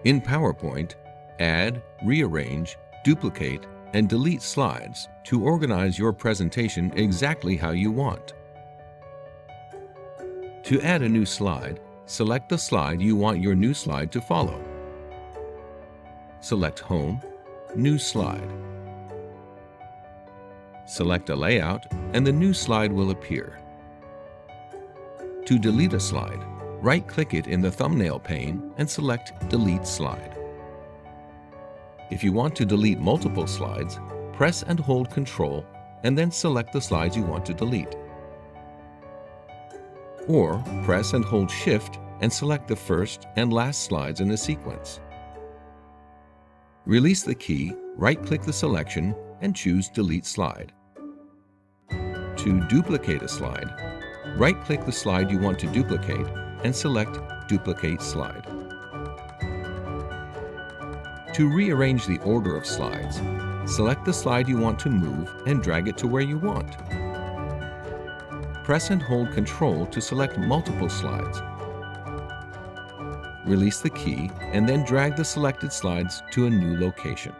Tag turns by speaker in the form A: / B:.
A: In PowerPoint, add, rearrange, duplicate, and delete slides to organize your presentation exactly how you want. To add a new slide, select the slide you want your new slide to follow. Select Home, New Slide. Select a layout and the new slide will appear. To delete a slide, right-click it in the thumbnail pane and select Delete Slide. If you want to delete multiple slides, press and hold Ctrl and then select the slides you want to delete. Or press and hold Shift and select the first and last slides in the sequence. Release the key, right-click the selection and choose Delete Slide. To duplicate a slide, right-click the slide you want to duplicate and select Duplicate Slide. To rearrange the order of slides, select the slide you want to move and drag it to where you want. Press and hold Ctrl to select multiple slides. Release the key and then drag the selected slides to a new location.